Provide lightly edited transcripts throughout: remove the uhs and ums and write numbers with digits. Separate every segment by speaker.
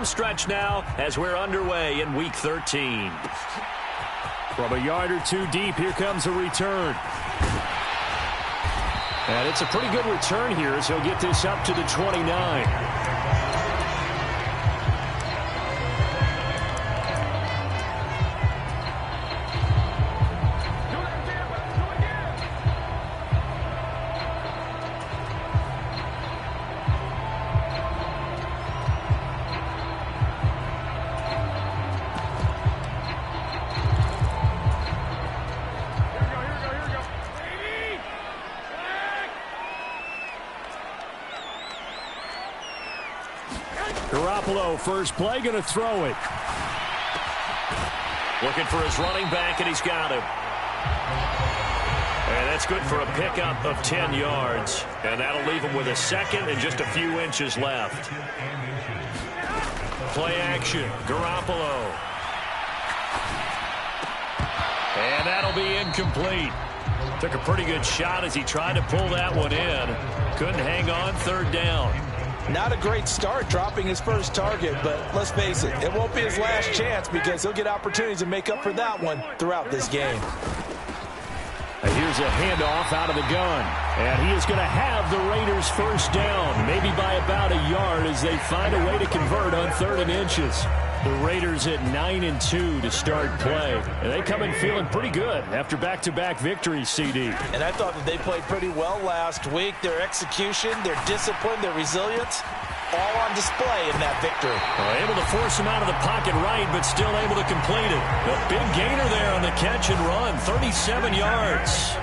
Speaker 1: home stretch now as we're underway in Week 13.
Speaker 2: From a yard or two deep, here comes a return. And it's a pretty good return here as he'll get this up to the 29. First play, going to throw it.
Speaker 1: Looking for his running back, and he's got him. And that's good for a pickup of 10 yards. And that'll leave him with a second and just a few inches left. Play action, Garoppolo. And that'll be incomplete. Took a pretty good shot as he tried to pull that one in. Couldn't hang on, third down.
Speaker 3: Not a great start dropping his first target, but let's face it, it won't be his last chance because he'll get opportunities to make up for that one throughout this game.
Speaker 2: And here's a handoff out of the gun. And he is going to have the Raiders first down, maybe by about a yard as they find a way to convert on 3rd and inches. The Raiders at 9-2 to start play. And they come in feeling pretty good after back-to-back victories, CD.
Speaker 3: And I thought that they played pretty well last week. Their execution, their discipline, their resilience, all on display in that victory.
Speaker 1: Able to force him out of the pocket right, but still able to complete it. A big gainer there on the catch and run, 37 yards.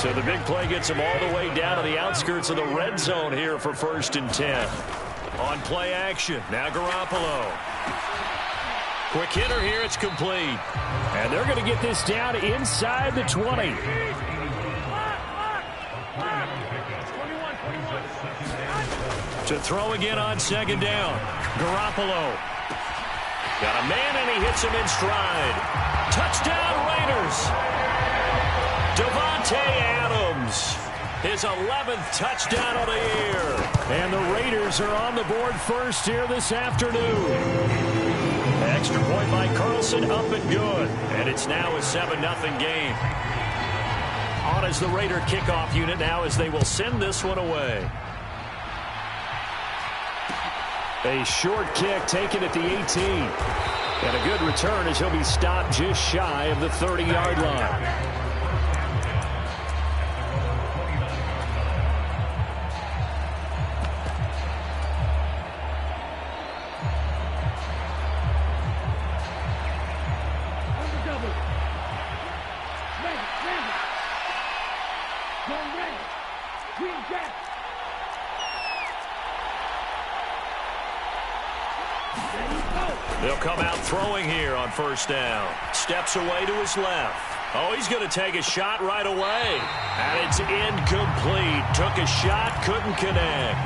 Speaker 1: So the big play gets him all the way down to the outskirts of the red zone here for 1st and 10. On play action, now Garoppolo. Quick hitter here, it's complete.
Speaker 2: And they're going to get this down inside the 20.
Speaker 1: To throw again on 2nd down. Garoppolo. Got a man and he hits him in stride. Touchdown Raiders. Davante Adams. His 11th touchdown of the year.
Speaker 2: And the Raiders are on the board first here this afternoon.
Speaker 1: Extra point by Carlson, up and good. And it's now a 7-0 game. On as the Raider kickoff unit now as they will send this one away.
Speaker 2: A short kick taken at the 18. And a good return as he'll be stopped just shy of the 30-yard line.
Speaker 1: They'll come out throwing here on 1st down. Steps away to his left. Oh, he's going to take a shot right away. And it's incomplete. Took a shot, couldn't connect.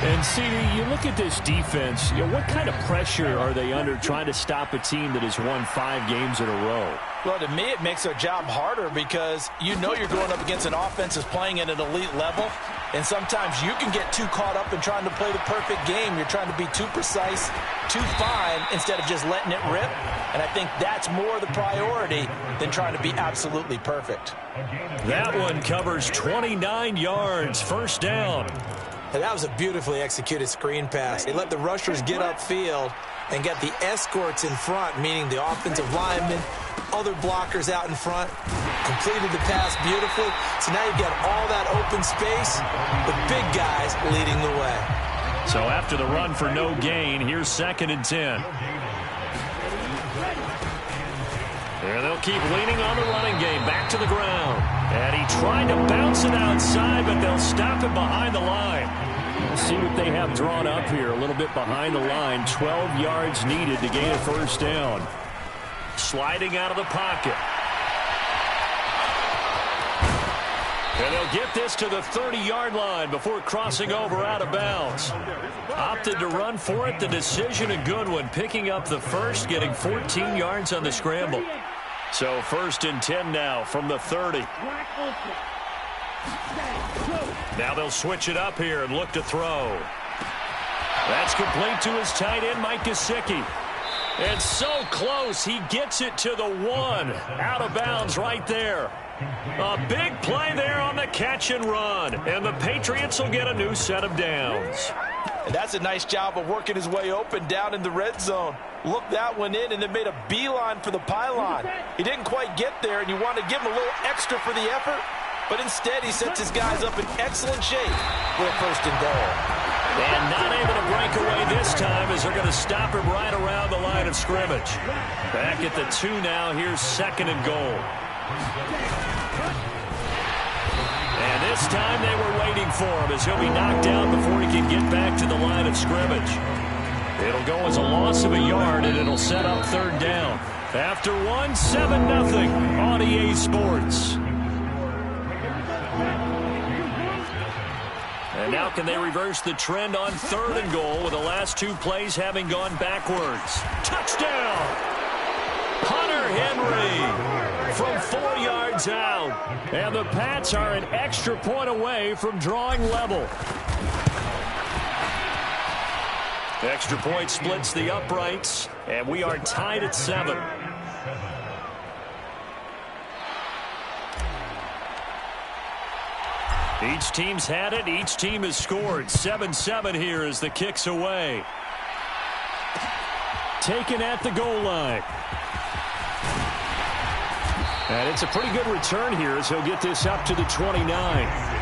Speaker 2: And, CD, you look at this defense, what kind of pressure are they under trying to stop a team that has won 5 games in a row?
Speaker 3: Well, to me, it makes their job harder because you know you're going up against an offense that's playing at an elite level. And sometimes you can get too caught up in trying to play the perfect game. You're trying to be too precise, too fine, instead of just letting it rip. And I think that's more the priority than trying to be absolutely perfect.
Speaker 1: That one covers 29 yards, 1st down.
Speaker 3: And that was a beautifully executed screen pass. They let the rushers get upfield and get the escorts in front, meaning the offensive linemen, other blockers out in front, completed the pass beautifully. So now you've got all that open space, the big guys leading the way.
Speaker 1: So after the run for no gain, here's 2nd and 10. And they'll keep leaning on the running game, back to the ground. And he tried to bounce it outside, but they'll stop it behind the line.
Speaker 2: See what they have drawn up here, a little bit behind the line. 12 yards needed to gain a 1st down.
Speaker 1: Sliding out of the pocket. And they'll get this to the 30-yard line before crossing over out of bounds. Opted to run for it. The decision a good one. Picking up the first, getting 14 yards on the scramble. So 1st and 10 now from the 30. Now they'll switch it up here and look to throw. That's complete to his tight end, Mike Gesicki. And so close, he gets it to the 1. Out of bounds right there. A big play there on the catch and run. And the Patriots will get a new set of downs.
Speaker 3: And that's a nice job of working his way open down in the red zone. Looked that one in and then made a beeline for the pylon. He didn't quite get there, and you want to give him a little extra for the effort. But instead, he sets his guys up in excellent shape for a 1st and goal.
Speaker 1: And not able to break away this time as they're going to stop him right around the line of scrimmage. Back at the 2 now. Here's 2nd and goal. And this time they were waiting for him as he'll be knocked out before he can get back to the line of scrimmage. It'll go as a loss of a yard, and it'll set up 3rd down. After 1, 7-0 on EA Sports. And now can they reverse the trend on 3rd and goal with the last 2 plays having gone backwards? Touchdown! Hunter Henry from 4 yards out. And the Pats are an extra point away from drawing level. Extra point splits the uprights, and we are tied at 7. Each team's had it. Each team has scored. 7-7 here as the kick's away. Taken at the goal line. And it's a pretty good return here as he'll get this up to the 29.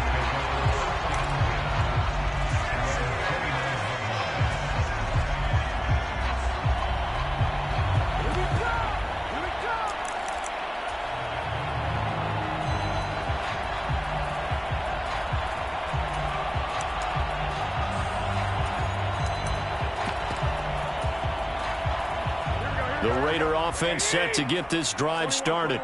Speaker 1: The Raider offense set to get this drive started.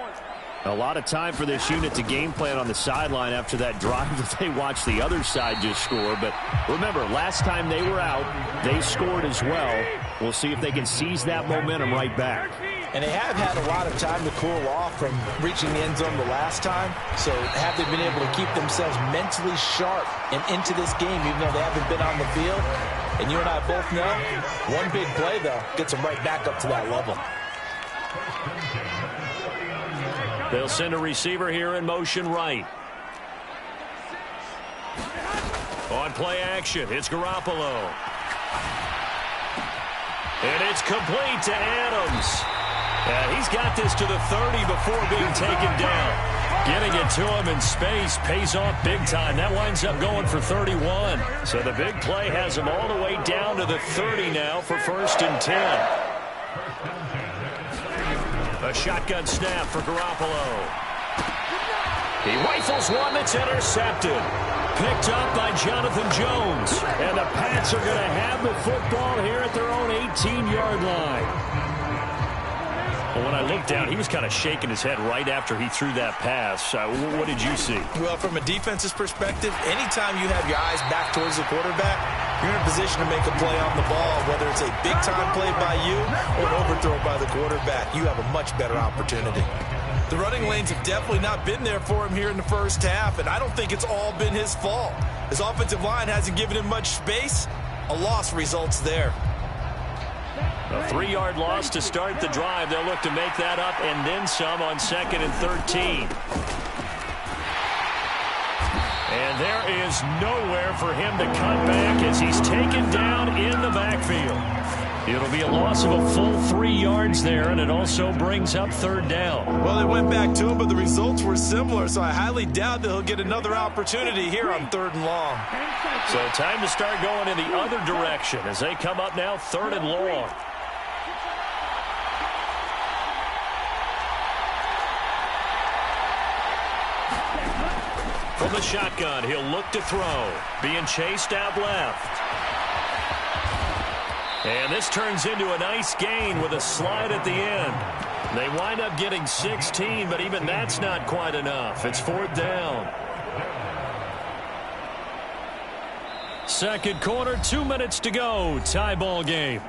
Speaker 1: A lot of time for this unit to game plan on the sideline after that drive that they watched the other side just score. But remember, last time they were out, they scored as well. We'll see if they can seize that momentum right back.
Speaker 3: And they have had a lot of time to cool off from reaching the end zone the last time. So have they been able to keep themselves mentally sharp and into this game, even though they haven't been on the field? And you and I both know, one big play, though, gets them right back up to that level.
Speaker 1: They'll send a receiver here in motion right. On play action, it's Garoppolo. And it's complete to Adams. And he's got this to the 30 before being taken down. Getting it to him in space pays off big time. That winds up going for 31. So the big play has him all the way down to the 30 now for 1st and 10. A shotgun snap for Garoppolo. He rifles one that's intercepted. Picked up by Jonathan Jones. And the Pats are going to have the football here at their own 18-yard line. Well, when I looked down, he was kind of shaking his head right after he threw that pass. What did you see?
Speaker 3: Well, from a defense's perspective, anytime you have your eyes back towards the quarterback, you're in a position to make a play on the ball, whether it's a big-time play by you or an overthrow by the quarterback. You have a much better opportunity. The running lanes have definitely not been there for him here in the first half, and I don't think it's all been his fault. His offensive line hasn't given him much space. A loss results there.
Speaker 1: A 3-yard loss to start the drive. They'll look to make that up and then some on 2nd and 13. And there is nowhere for him to cut back as he's taken down in the backfield. It'll be a loss of a full 3 yards there, and it also brings up 3rd down.
Speaker 3: Well, they went back to him, but the results were similar, so I highly doubt that he'll get another opportunity here on 3rd and long.
Speaker 1: So time to start going in the other direction as they come up now 3rd and long. From the shotgun, he'll look to throw. Being chased out left. And this turns into a nice gain with a slide at the end. They wind up getting 16, but even that's not quite enough. It's 4th down. Second quarter, 2 minutes to go. Tie ball game.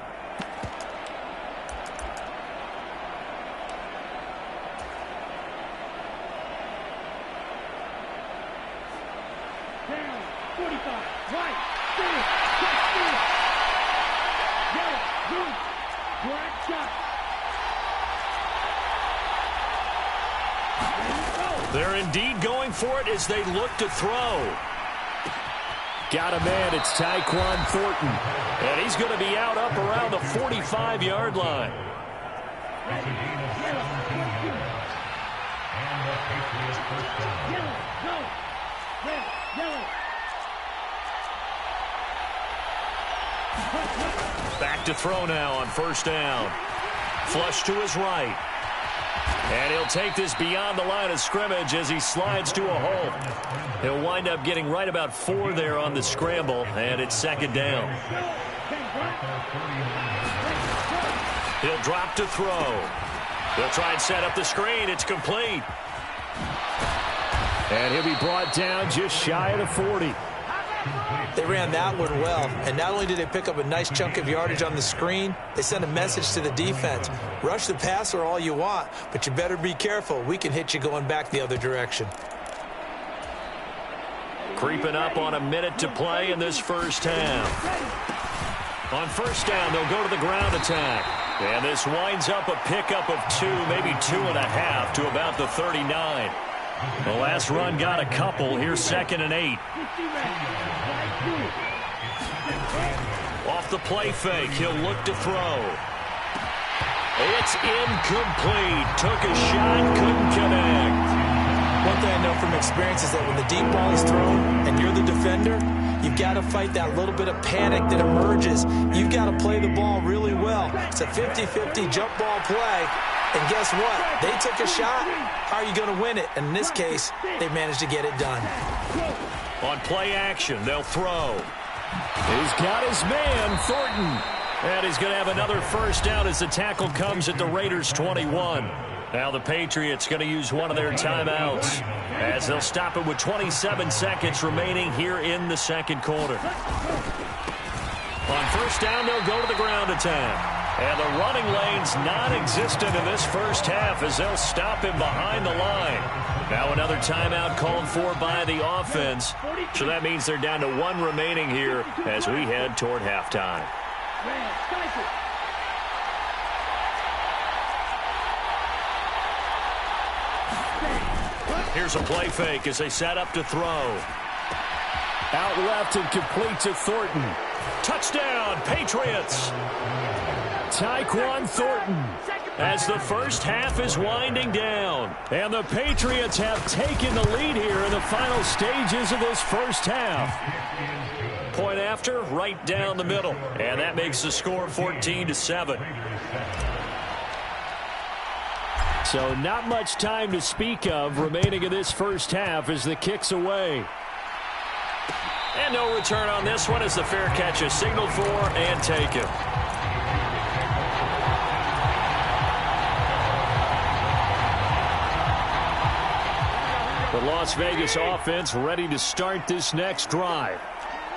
Speaker 1: They're indeed going for it as they look to throw.
Speaker 2: Got a man, it's Tyquan Thornton.
Speaker 1: And he's going to be out up around the 45-yard line. Back to throw now on first down. Flush to his right. And he'll take this beyond the line of scrimmage as he slides to a hole. He'll wind up getting right about 4 there on the scramble, and it's second down. He'll drop to throw. He'll try and set up the screen. It's complete.
Speaker 2: And he'll be brought down just shy of the 40.
Speaker 3: They ran that one well, and not only did they pick up a nice chunk of yardage on the screen, they sent a message to the defense. Rush the passer all you want, but you better be careful. We can hit you going back the other direction.
Speaker 1: Creeping up on a minute to play in this first half. On first down, they'll go to the ground attack. And this winds up a pickup of 2, maybe 2.5 to about the 39. The last run got a couple. Here's 2nd and 8. Off the play fake, he'll look to throw. It's incomplete. Took a shot, couldn't connect.
Speaker 3: One thing I know from experience is that when the deep ball is thrown and you're the defender, you've got to fight that little bit of panic that emerges. You've got to play the ball really well. It's a 50-50 jump ball play. And guess what? They took a shot. How are you going to win it? And in this case, they managed to get it done.
Speaker 1: On play action, they'll throw.
Speaker 2: He's got his man, Thornton.
Speaker 1: And he's going to have another first down as the tackle comes at the Raiders' 21. Now the Patriots going to use one of their timeouts as they'll stop it with 27 seconds remaining here in the second quarter. On first down, they'll go to the ground attack. And the running lane's non-existent in this first half as they'll stop him behind the line. Now another timeout called for by the offense. So that means they're down to 1 remaining here as we head toward halftime. Here's a play fake as they set up to throw.
Speaker 2: Out left and complete to Thornton.
Speaker 1: Touchdown, Patriots!
Speaker 2: Tyquan Thornton.
Speaker 1: As the first half is winding down. And the Patriots have taken the lead here in the final stages of this first half. Point after, right down the middle. And that makes the score 14-7.
Speaker 2: So not much time to speak of remaining in this first half as the kick's away.
Speaker 1: And no return on this one as the fair catch is signaled for and taken. The Las Vegas offense ready to start this next drive.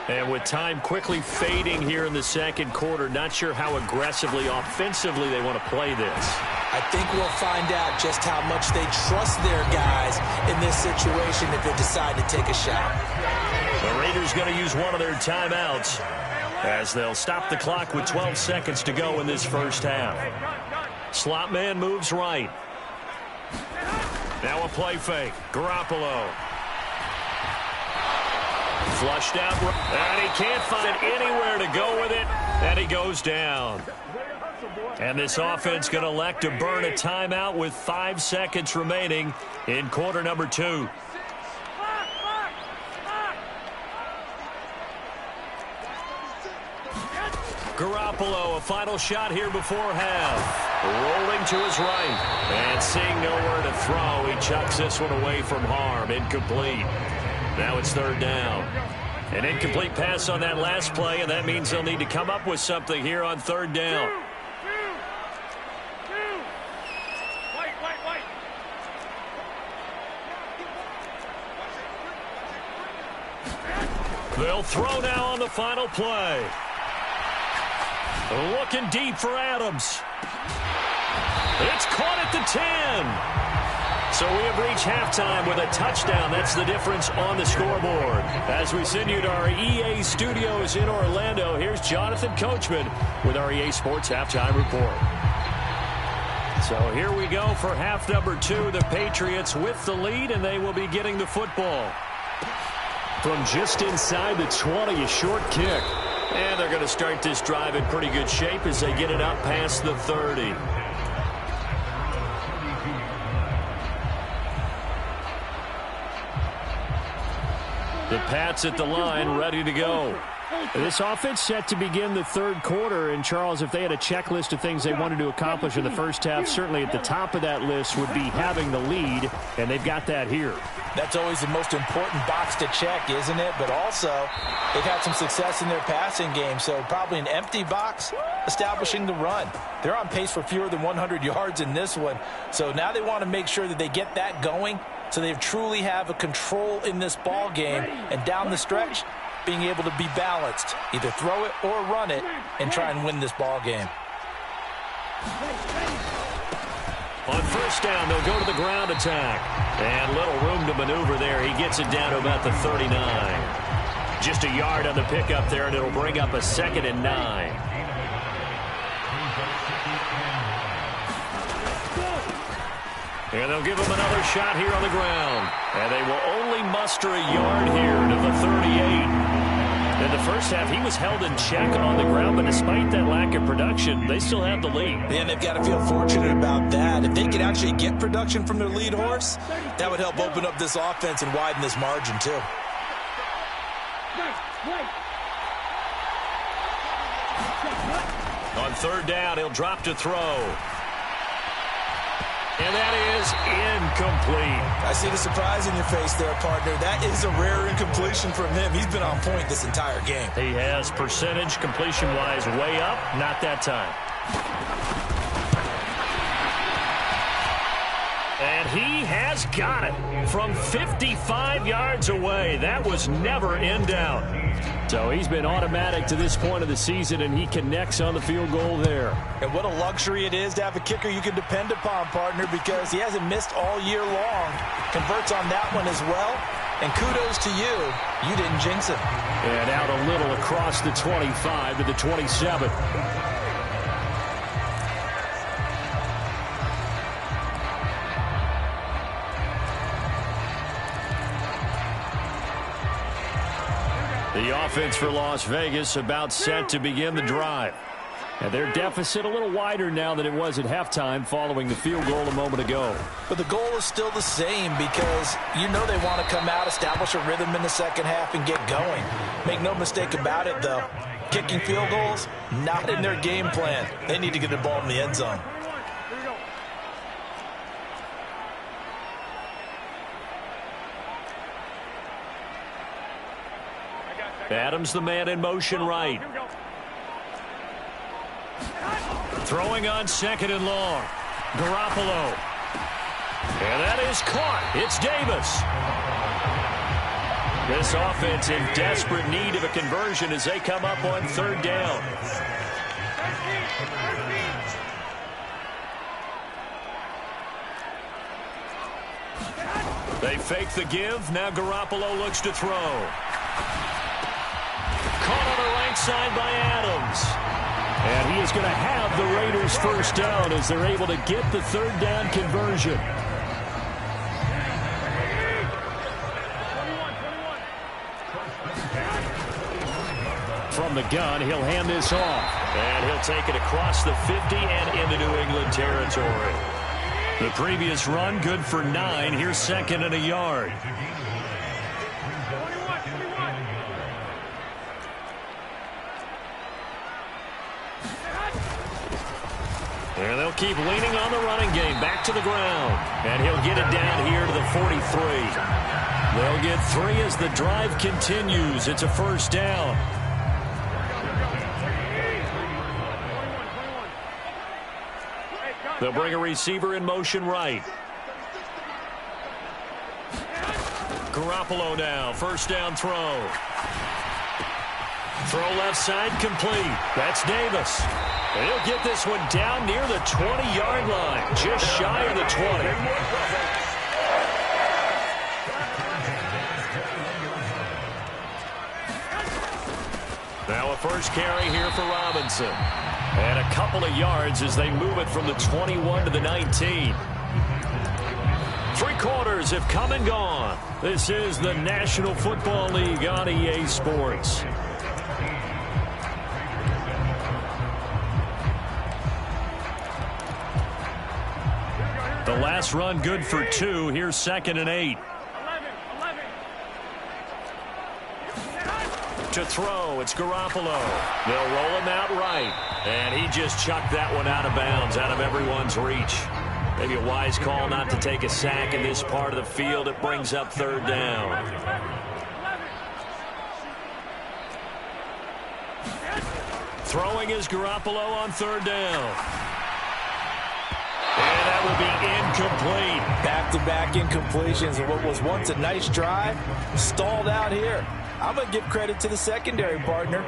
Speaker 1: And with time quickly fading here in the second quarter, not sure how aggressively, offensively they want to play this.
Speaker 3: I think we'll find out just how much they trust their guys in this situation if they decide to take a shot.
Speaker 1: The Raiders going to use one of their timeouts as they'll stop the clock with 12 seconds to go in this first half. Slot man moves right. Now a play fake. Garoppolo. Flushed out. And he can't find anywhere to go with it. And he goes down. And this offense going to elect to burn a timeout with 5 seconds remaining in quarter number 2. Garoppolo, a final shot here before half. Rolling to his right. And seeing nowhere to throw, he chucks this one away from harm. Incomplete. Now it's third down. An incomplete pass on that last play, and that means they'll need to come up with something here on third down. They'll throw now on the final play. Looking deep for Adams. It's caught at the 10. So we have reached halftime with a touchdown. That's the difference on the scoreboard. As we send you to our EA studios in Orlando, here's Jonathan Coachman with our EA Sports Halftime Report. So here we go for half number 2. The Patriots with the lead, and they will be getting the football. From just inside the 20, a short kick. And they're going to start this drive in pretty good shape as they get it up past the 30. The Pats at the line, ready to go. This offense set to begin the third quarter. And, Charles, if they had a checklist of things they wanted to accomplish in the first half, certainly at the top of that list would be having the lead, and they've got that here. That's always the most important box to check, isn't it? But also, they've had some success in their passing game, so probably an empty box establishing the run. They're on pace for fewer than 100 yards in this one, so now they want to make sure that they get that going so they truly have a control in this ball game, and down the stretch, being able to be balanced, either throw it or run it, and try and win this ball game. On first down, they'll go to the ground attack. And little room to maneuver there. He gets it down to about the 39. Just a yard on the pickup there, and it'll bring up a 2nd and 9. And they'll give him another shot here on the ground. And they will only muster a yard here to the 38. In the first half, he was held in check on the ground, but despite that lack of production, they still have the lead. And they've got to feel fortunate about that. If they could actually get production from their lead horse, that would help open up this offense and widen this margin, too. On third down, he'll drop to throw. And that is incomplete. I see the surprise in your face there, partner. That is a rare incompletion from him. He's been on point this entire game. He has. Percentage completion-wise way up. Not that time. And he has got it from 55 yards away. That was never in doubt. So he's been automatic to this point of the season, and he connects on the field goal there. And what a luxury it is to have a kicker you can depend upon, partner, because he hasn't missed all year long. Converts on that one as well. And kudos to you. You didn't jinx him. And out a little across the 25 to the 27. The offense for Las Vegas about set to begin the drive. And their deficit a little wider now than it was at halftime following the field goal a moment ago. But the goal is still the same because you know they want to come out, establish a rhythm in the second half, and get going. Make no mistake about it, though. Kicking field goals, not in their game plan. They need to get the ball in the end zone. Adams, the man in motion right. Throwing on 2nd and long. Garoppolo. And that is caught. It's Davis. This offense in desperate need of a conversion as they come up on third down. They fake the give. Now Garoppolo looks to throw. Caught on the right side by Adams. And he is going to have the Raiders first down as they're able to get the third down conversion. From the gun, he'll hand this off. And he'll take it across the 50 and into New England territory. The previous run, good for 9. Here's 2nd and a yard. And they'll keep leaning on the running game. Back to the ground. And he'll get it down here to the 43. They'll get 3 as the drive continues. It's a first down. They'll bring a receiver in motion right. Garoppolo now. First down throw. Throw left side complete. That's Davis. And he'll get this one down near the 20-yard line, just shy of the 20. Now a first carry here for Robinson. And a couple of yards as they move it from the 21 to the 19. 3 quarters have come and gone. This is the National Football League on EA Sports. The last run good for 2. Here's 2nd and 8. To throw, it's Garoppolo. They'll roll him out right. And he just chucked that one out of bounds, out of everyone's reach. Maybe a wise call not to take a sack in this part of the field. It brings up 3rd down. Throwing is Garoppolo on 3rd down. And that will be incomplete.
Speaker 3: Back-to-back incompletions. And what was once a nice drive stalled out here. I'm going to give credit to the secondary partner.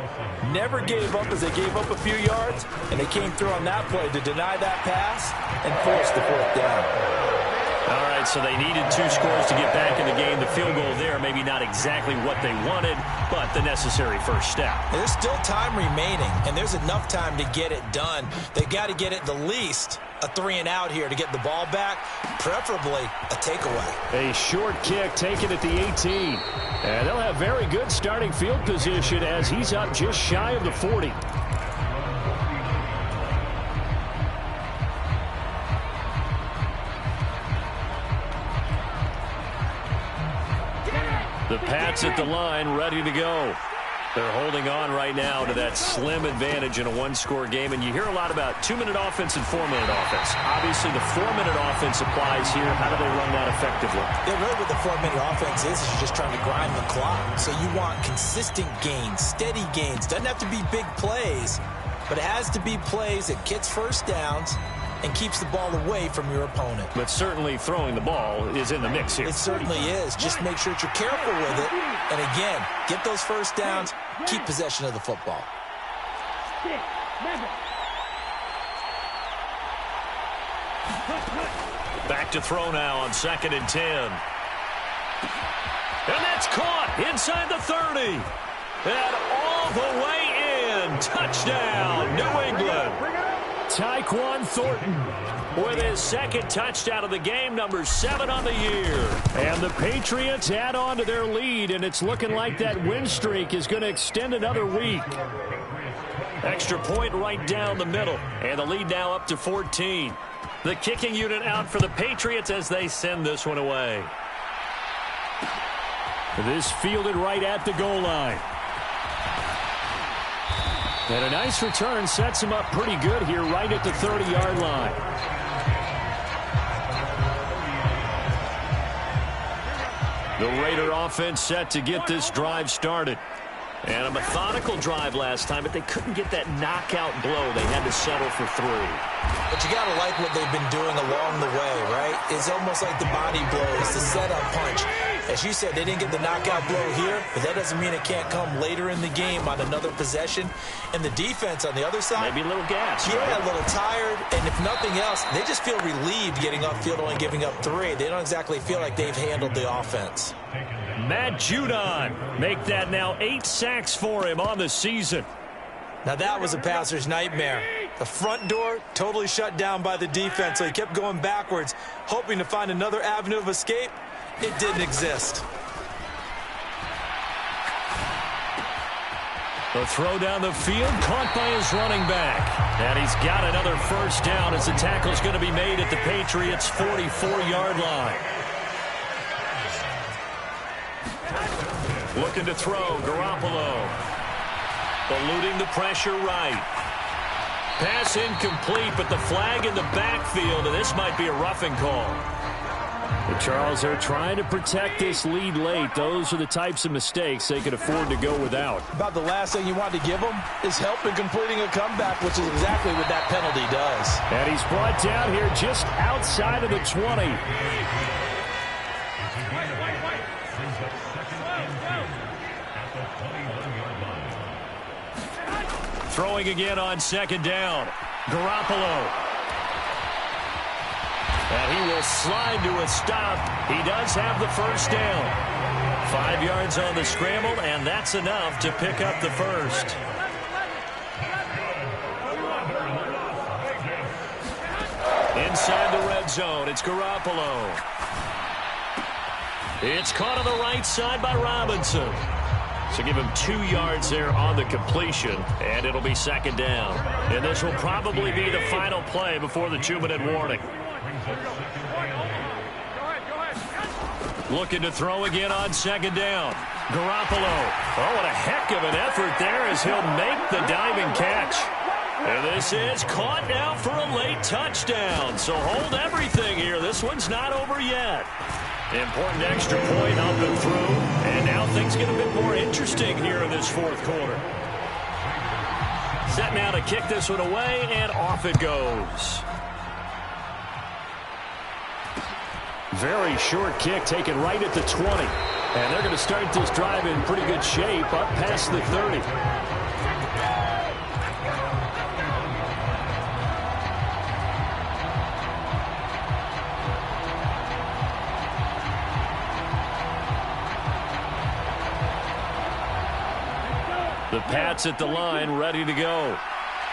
Speaker 3: Never gave up as they gave up a few yards, and they came through on that play to deny that pass and force the 4th down.
Speaker 1: All right, so they needed 2 scores to get back in the game. The field goal there, maybe not exactly what they wanted, but the necessary first step.
Speaker 3: There's still time remaining, and there's enough time to get it done. They've got to get it the least a 3-and-out here to get the ball back, preferably a takeaway.
Speaker 2: A short kick taken at the 18. And they'll have very good starting field position as he's up just shy of the 40.
Speaker 1: The Pats at the line, ready to go. They're holding on right now to that slim advantage in a 1-score game. And you hear a lot about 2-minute offense and 4-minute offense. Obviously, the 4-minute offense applies here. How do they run that effectively?
Speaker 3: Yeah, really what the 4-minute offense is you're just trying to grind the clock. So you want consistent gains, steady gains. Doesn't have to be big plays, but it has to be plays that gets first downs and keeps the ball away from your opponent.
Speaker 1: But certainly throwing the ball is in the mix here.
Speaker 3: It certainly is. Just make sure that you're careful with it. And again, get those first downs, keep possession of the football.
Speaker 1: Back to throw now on 2nd and 10. And that's caught inside the 30. And all the way in. Touchdown, New England.
Speaker 2: Tyquan Thornton
Speaker 1: with his 2nd touchdown of the game, number 7 on the year.
Speaker 2: And the Patriots add on to their lead, and it's looking like that win streak is going to extend another week.
Speaker 1: Extra point right down the middle, and the lead now up to 14. The kicking unit out for the Patriots as they send this one away.
Speaker 2: This fielded right at the goal line. And a nice return sets him up pretty good here right at the 30-yard line.
Speaker 1: The Raider offense set to get this drive started. And a methodical drive last time, but they couldn't get that knockout blow. They had to settle for 3.
Speaker 3: But you got to like what they've been doing along the way, right? It's almost like the body blows, the setup punch. As you said, they didn't get the knockout blow here, but that doesn't mean it can't come later in the game on another possession. And the defense on the other side,
Speaker 1: maybe a little gas.
Speaker 3: Yeah,
Speaker 1: right?
Speaker 3: A little tired. And if nothing else, they just feel relieved getting upfield, only giving up 3. They don't exactly feel like they've handled the offense.
Speaker 1: Matt Judon, make that now 8 sacks for him on the season.
Speaker 3: Now that was a passer's nightmare. The front door totally shut down by the defense, so he kept going backwards, hoping to find another avenue of escape. It didn't exist.
Speaker 1: The throw down the field, caught by his running back. And he's got another first down as the tackle's going to be made at the Patriots' 44-yard line. Looking to throw, Garoppolo. Eluding the pressure right. Pass incomplete, but the flag in the backfield, and this might be a roughing call.
Speaker 2: But Charles, they're trying to protect this lead late. Those are the types of mistakes they could afford to go without.
Speaker 3: About the last thing you want to give them is help in completing a comeback, which is exactly what that penalty does.
Speaker 2: And he's brought down here just outside of the 20.
Speaker 1: Throwing again on 2nd down. Garoppolo. And he will slide to a stop. He does have the first down. 5 yards on the scramble, and that's enough to pick up the first. Inside the red zone, it's Garoppolo. It's caught on the right side by Robinson. So give him 2 yards there on the completion, and it'll be second down. And this will probably be the final play before the 2-minute warning. Looking to throw again on second down. Garoppolo. Oh, what a heck of an effort there as he'll make the diving catch. And this is caught now for a late touchdown. So hold everything here. This one's not over yet. Important extra point up and through. And now things get a bit more interesting here in this fourth quarter. Set now to kick this one away, and off it goes. Very short kick taken right at the 20. And they're going to start this drive in pretty good shape up past the 30. The Pats at the line, ready to go.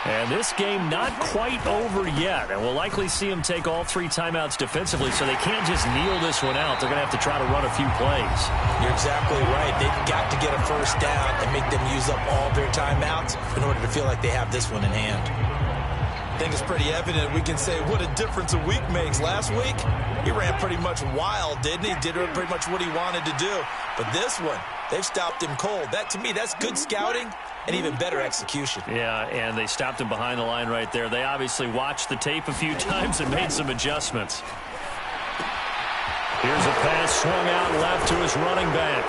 Speaker 1: And this game not quite over yet. And we'll likely see them take all 3 timeouts defensively, so they can't just kneel this one out. They're going to have to try to run a few plays.
Speaker 3: You're exactly right. They've got to get a first down and make them use up all their timeouts in order to feel like they have this one in hand. I think it's pretty evident. We can say what a difference a week makes. Last week, he ran pretty much wild, didn't he? Did pretty much what he wanted to do. But this one, they've stopped him cold. That, to me, that's good scouting and even better execution.
Speaker 1: Yeah, and they stopped him behind the line right there. They obviously watched the tape a few times and made some adjustments. Here's a pass swung out left to his running back.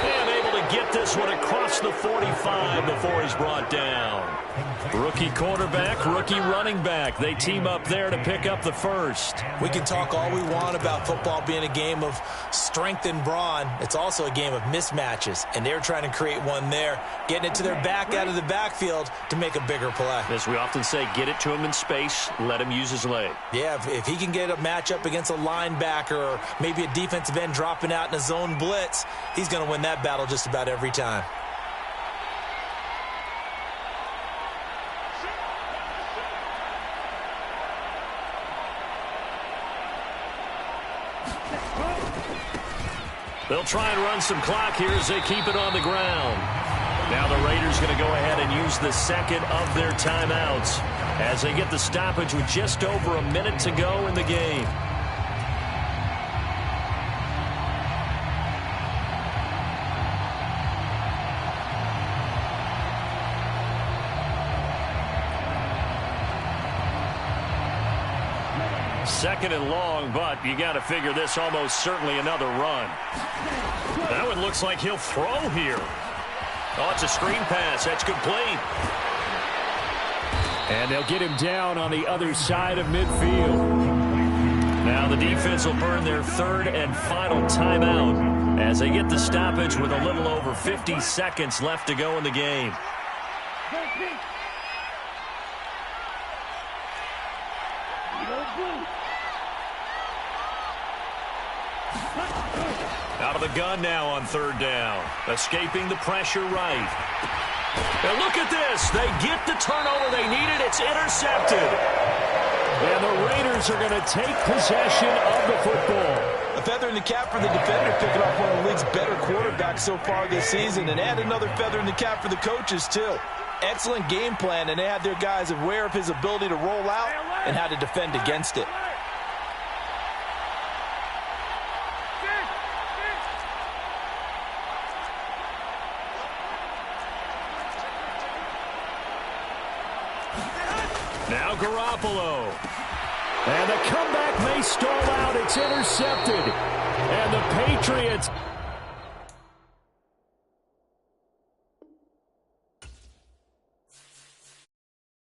Speaker 1: And able to get this one across the 45 before he's brought down. Rookie quarterback, rookie running back. They team up there to pick up the first.
Speaker 3: We can talk all we want about football being a game of strength and brawn. It's also a game of mismatches, and they're trying to create one there, getting it to their back out of the backfield to make a bigger play.
Speaker 1: As we often say, get it to him in space, let him use his leg.
Speaker 3: Yeah, if he can get a matchup against a linebacker or maybe a defensive end dropping out in a zone blitz, he's going to win that battle just about every time.
Speaker 1: They'll try and run some clock here as they keep it on the ground. Now the Raiders going to go ahead and use the second of their timeouts as they get the stoppage with just over a minute to go in the game. Second and long, but you got to figure this almost certainly another run. That one looks like he'll throw here. Oh, it's a screen pass. That's complete.
Speaker 2: And they'll get him down on the other side of midfield.
Speaker 1: Now the defense will burn their third and final timeout as they get the stoppage with a little over 50 seconds left to go in the game. Out of the gun now on third down. Escaping the pressure right. And look at this. They get the turnover they needed. It's intercepted.
Speaker 2: And the Raiders are going to take possession of the football.
Speaker 3: A feather in the cap for the defender, picking off one of the league's better quarterbacks so far this season. And add another feather in the cap for the coaches, too. Excellent game plan, and they had their guys aware of his ability to roll out and how to defend against it.
Speaker 1: Now Garoppolo.
Speaker 2: And the comeback may stall out. It's intercepted. And the Patriots